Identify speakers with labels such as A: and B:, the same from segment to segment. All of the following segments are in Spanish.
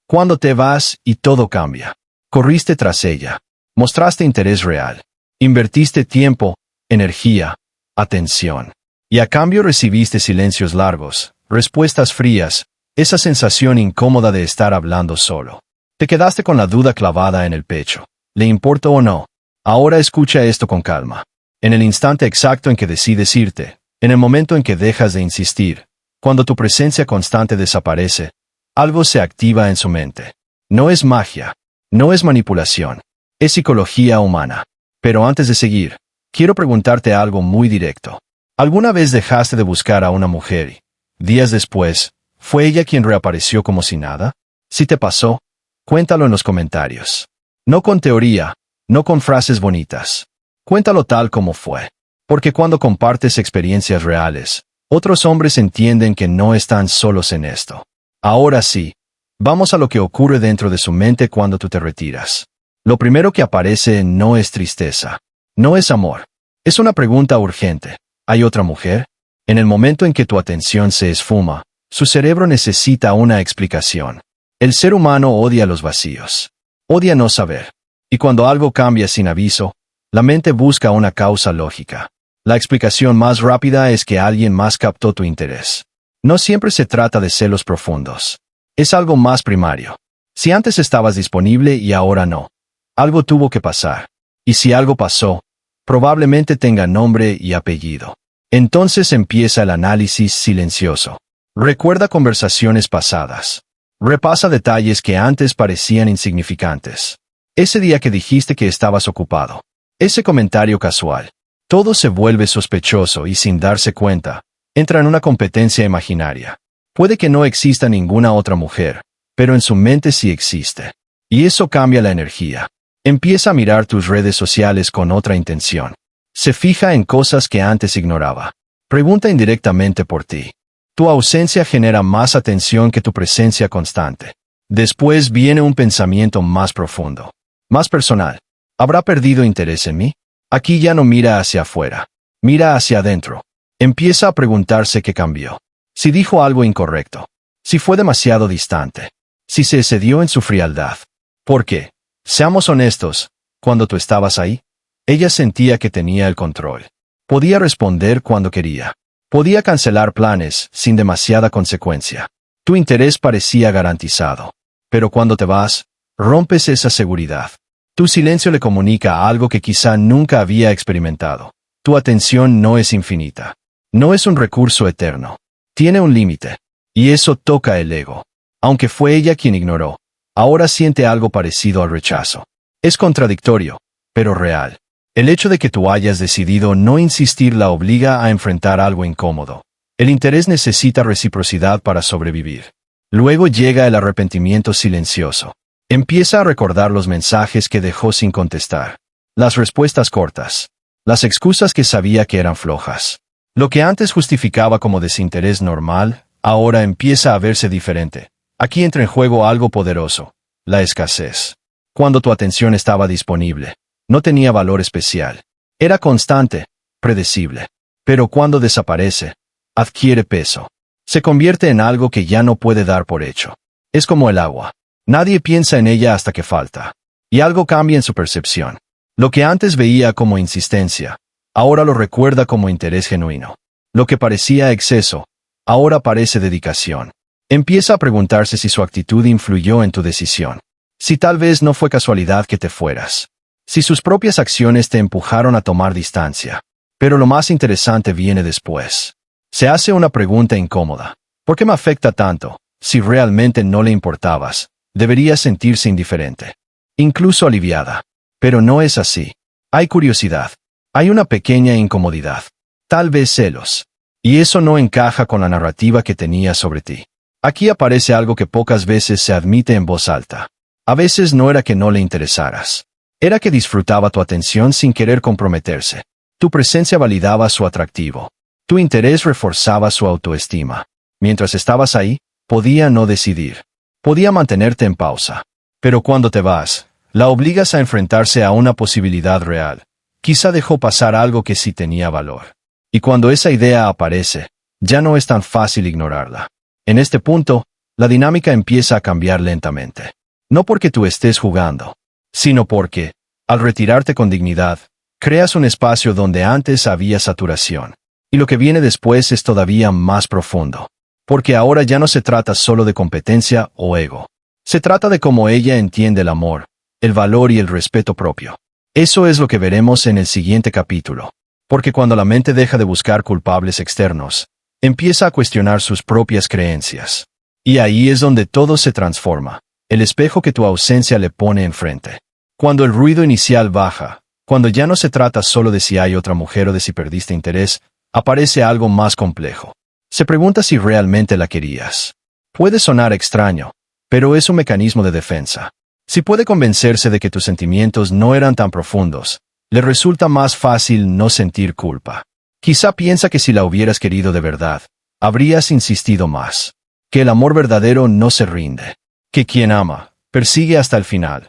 A: Cuando te vas y todo cambia. Corriste tras ella. Mostraste interés real. Invertiste tiempo, energía, atención. Y a cambio recibiste silencios largos, respuestas frías, esa sensación incómoda de estar hablando solo. Te quedaste con la duda clavada en el pecho. ¿Le importo o no? Ahora escucha esto con calma. En el instante exacto en que decides irte, en el momento en que dejas de insistir, cuando tu presencia constante desaparece, algo se activa en su mente. No es magia, no es manipulación, es psicología humana. Pero antes de seguir, quiero preguntarte algo muy directo. ¿Alguna vez dejaste de buscar a una mujer y, días después, fue ella quien reapareció como si nada? Si te pasó, cuéntalo en los comentarios. No con teoría, no con frases bonitas. Cuéntalo tal como fue. Porque cuando compartes experiencias reales, otros hombres entienden que no están solos en esto. Ahora sí, vamos a lo que ocurre dentro de su mente cuando tú te retiras. Lo primero que aparece no es tristeza, no es amor. Es una pregunta urgente. ¿Hay otra mujer? En el momento en que tu atención se esfuma, su cerebro necesita una explicación. El ser humano odia los vacíos. Odia no saber. Y cuando algo cambia sin aviso, la mente busca una causa lógica. La explicación más rápida es que alguien más captó tu interés. No siempre se trata de celos profundos. Es algo más primario. Si antes estabas disponible y ahora no, algo tuvo que pasar. Y si algo pasó, probablemente tenga nombre y apellido. Entonces empieza el análisis silencioso. Recuerda conversaciones pasadas. Repasa detalles que antes parecían insignificantes. Ese día que dijiste que estabas ocupado. Ese comentario casual. Todo se vuelve sospechoso y sin darse cuenta, entra en una competencia imaginaria. Puede que no exista ninguna otra mujer, pero en su mente sí existe. Y eso cambia la energía. Empieza a mirar tus redes sociales con otra intención. Se fija en cosas que antes ignoraba. Pregunta indirectamente por ti. Tu ausencia genera más atención que tu presencia constante. Después viene un pensamiento más profundo, más personal. ¿Habrá perdido interés en mí? Aquí ya no mira hacia afuera. Mira hacia adentro. Empieza a preguntarse qué cambió. Si dijo algo incorrecto. Si fue demasiado distante. Si se excedió en su frialdad. ¿Por qué? Seamos honestos, cuando tú estabas ahí, ella sentía que tenía el control. Podía responder cuando quería. Podía cancelar planes sin demasiada consecuencia. Tu interés parecía garantizado. Pero cuando te vas, rompes esa seguridad. Tu silencio le comunica algo que quizá nunca había experimentado. Tu atención no es infinita. No es un recurso eterno. Tiene un límite. Y eso toca el ego. Aunque fue ella quien ignoró, ahora siente algo parecido al rechazo. Es contradictorio, pero real. El hecho de que tú hayas decidido no insistir la obliga a enfrentar algo incómodo. El interés necesita reciprocidad para sobrevivir. Luego llega el arrepentimiento silencioso. Empieza a recordar los mensajes que dejó sin contestar. Las respuestas cortas. Las excusas que sabía que eran flojas. Lo que antes justificaba como desinterés normal, ahora empieza a verse diferente. Aquí entra en juego algo poderoso. La escasez. Cuando tu atención estaba disponible, no tenía valor especial. Era constante, predecible. Pero cuando desaparece, adquiere peso. Se convierte en algo que ya no puede dar por hecho. Es como el agua. Nadie piensa en ella hasta que falta. Y algo cambia en su percepción. Lo que antes veía como insistencia, ahora lo recuerda como interés genuino. Lo que parecía exceso, ahora parece dedicación. Empieza a preguntarse si su actitud influyó en tu decisión. Si tal vez no fue casualidad que te fueras. Si sus propias acciones te empujaron a tomar distancia. Pero lo más interesante viene después. Se hace una pregunta incómoda. ¿Por qué me afecta tanto? Si realmente no le importabas, debería sentirse indiferente. Incluso aliviada. Pero no es así. Hay curiosidad. Hay una pequeña incomodidad. Tal vez celos. Y eso no encaja con la narrativa que tenía sobre ti. Aquí aparece algo que pocas veces se admite en voz alta. A veces no era que no le interesaras. Era que disfrutaba tu atención sin querer comprometerse. Tu presencia validaba su atractivo. Tu interés reforzaba su autoestima. Mientras estabas ahí, podía no decidir. Podía mantenerte en pausa. Pero cuando te vas, la obligas a enfrentarse a una posibilidad real. Quizá dejó pasar algo que sí tenía valor. Y cuando esa idea aparece, ya no es tan fácil ignorarla. En este punto, la dinámica empieza a cambiar lentamente. No porque tú estés jugando, sino porque, al retirarte con dignidad, creas un espacio donde antes había saturación. Y lo que viene después es todavía más profundo. Porque ahora ya no se trata solo de competencia o ego. Se trata de cómo ella entiende el amor, el valor y el respeto propio. Eso es lo que veremos en el siguiente capítulo. Porque cuando la mente deja de buscar culpables externos, empieza a cuestionar sus propias creencias. Y ahí es donde todo se transforma, el espejo que tu ausencia le pone enfrente. Cuando el ruido inicial baja, cuando ya no se trata solo de si hay otra mujer o de si perdiste interés, aparece algo más complejo. Se pregunta si realmente la querías. Puede sonar extraño, pero es un mecanismo de defensa. Si puede convencerse de que tus sentimientos no eran tan profundos, le resulta más fácil no sentir culpa. Quizá piensa que si la hubieras querido de verdad, habrías insistido más. Que el amor verdadero no se rinde. Que quien ama, persigue hasta el final.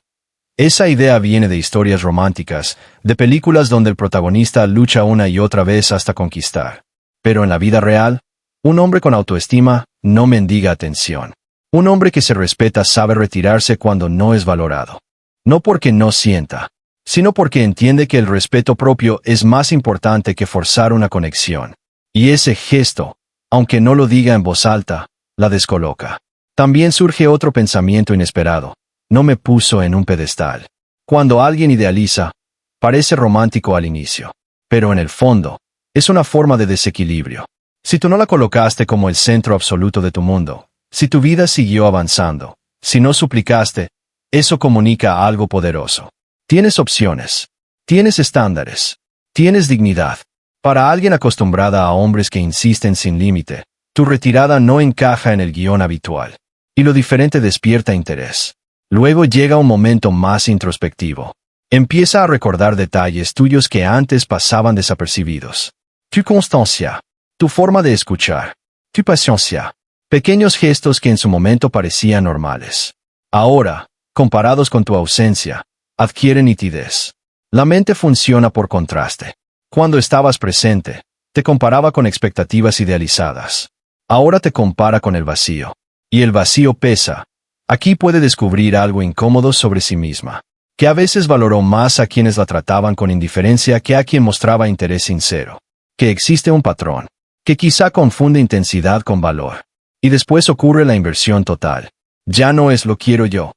A: Esa idea viene de historias románticas, de películas donde el protagonista lucha una y otra vez hasta conquistar. Pero en la vida real, un hombre con autoestima no mendiga atención. Un hombre que se respeta sabe retirarse cuando no es valorado. No porque no sienta, sino porque entiende que el respeto propio es más importante que forzar una conexión. Y ese gesto, aunque no lo diga en voz alta, la descoloca. También surge otro pensamiento inesperado. No me puso en un pedestal. Cuando alguien idealiza, parece romántico al inicio. Pero en el fondo, es una forma de desequilibrio. Si tú no la colocaste como el centro absoluto de tu mundo, si tu vida siguió avanzando, si no suplicaste, eso comunica algo poderoso. Tienes opciones. Tienes estándares. Tienes dignidad. Para alguien acostumbrada a hombres que insisten sin límite, tu retirada no encaja en el guión habitual. Y lo diferente despierta interés. Luego llega un momento más introspectivo. Empieza a recordar detalles tuyos que antes pasaban desapercibidos. Tu constancia. Tu forma de escuchar. Tu paciencia. Pequeños gestos que en su momento parecían normales. Ahora, comparados con tu ausencia, adquieren nitidez. La mente funciona por contraste. Cuando estabas presente, te comparaba con expectativas idealizadas. Ahora te compara con el vacío. Y el vacío pesa. Aquí puede descubrir algo incómodo sobre sí misma. Que a veces valoró más a quienes la trataban con indiferencia que a quien mostraba interés sincero. Que existe un patrón. Que quizá confunde intensidad con valor. Y después ocurre la inversión total. Ya no es lo quiero yo.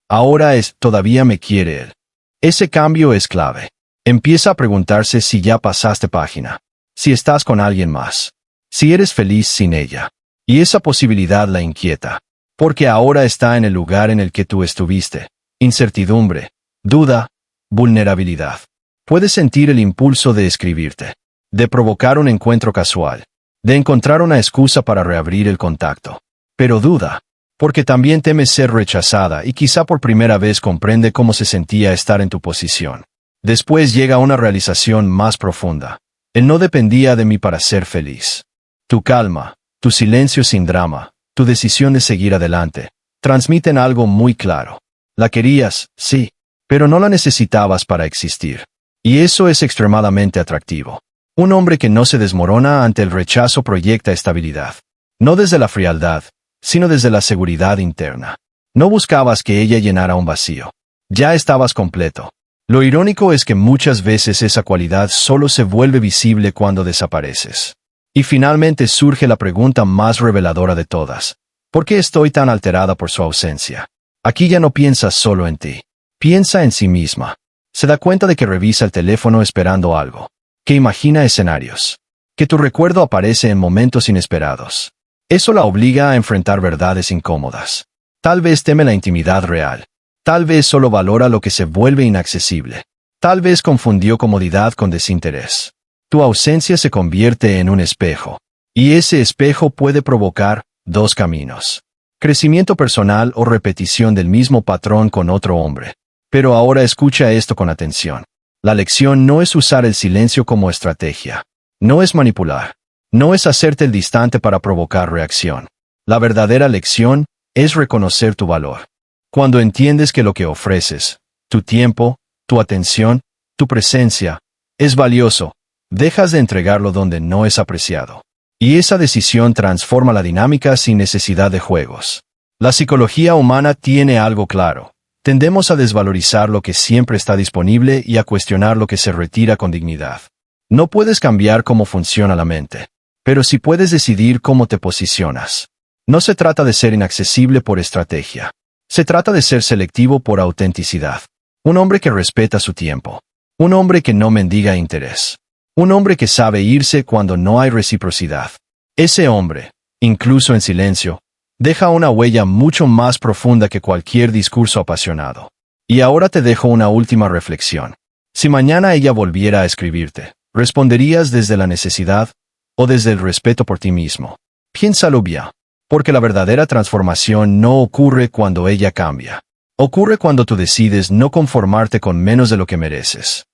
A: Ahora es todavía me quiere él. Ese cambio es clave. Empieza a preguntarse si ya pasaste página. Si estás con alguien más. Si eres feliz sin ella. Y esa posibilidad la inquieta. Porque ahora está en el lugar en el que tú estuviste. Incertidumbre, duda, vulnerabilidad. Puedes sentir el impulso de escribirte. De provocar un encuentro casual. De encontrar una excusa para reabrir el contacto. Pero duda. Porque también teme ser rechazada y quizá por primera vez comprende cómo se sentía estar en tu posición. Después llega una realización más profunda. Él no dependía de mí para ser feliz. Tu calma, tu silencio sin drama, tu decisión de seguir adelante, transmiten algo muy claro. La querías, sí, pero no la necesitabas para existir. Y eso es extremadamente atractivo. Un hombre que no se desmorona ante el rechazo proyecta estabilidad. No desde la frialdad, sino desde la seguridad interna. No buscabas que ella llenara un vacío. Ya estabas completo. Lo irónico es que muchas veces esa cualidad solo se vuelve visible cuando desapareces. Y finalmente surge la pregunta más reveladora de todas. ¿Por qué estoy tan alterada por su ausencia? Aquí ya no piensas solo en ti. Piensa en sí misma. Se da cuenta de que revisa el teléfono esperando algo. Que imagina escenarios. Que tu recuerdo aparece en momentos inesperados. Eso la obliga a enfrentar verdades incómodas. Tal vez teme la intimidad real. Tal vez solo valora lo que se vuelve inaccesible. Tal vez confundió comodidad con desinterés. Tu ausencia se convierte en un espejo. Y ese espejo puede provocar dos caminos. Crecimiento personal o repetición del mismo patrón con otro hombre. Pero ahora escucha esto con atención. La lección no es usar el silencio como estrategia. No es manipular. No es hacerte el distante para provocar reacción. La verdadera lección es reconocer tu valor. Cuando entiendes que lo que ofreces, tu tiempo, tu atención, tu presencia, es valioso, dejas de entregarlo donde no es apreciado. Y esa decisión transforma la dinámica sin necesidad de juegos. La psicología humana tiene algo claro. Tendemos a desvalorizar lo que siempre está disponible y a cuestionar lo que se retira con dignidad. No puedes cambiar cómo funciona la mente, pero sí puedes decidir cómo te posicionas. No se trata de ser inaccesible por estrategia. Se trata de ser selectivo por autenticidad. Un hombre que respeta su tiempo. Un hombre que no mendiga interés. Un hombre que sabe irse cuando no hay reciprocidad. Ese hombre, incluso en silencio, deja una huella mucho más profunda que cualquier discurso apasionado. Y ahora te dejo una última reflexión. Si mañana ella volviera a escribirte, ¿responderías desde la necesidad o desde el respeto por ti mismo? Piénsalo bien, porque la verdadera transformación no ocurre cuando ella cambia. Ocurre cuando tú decides no conformarte con menos de lo que mereces.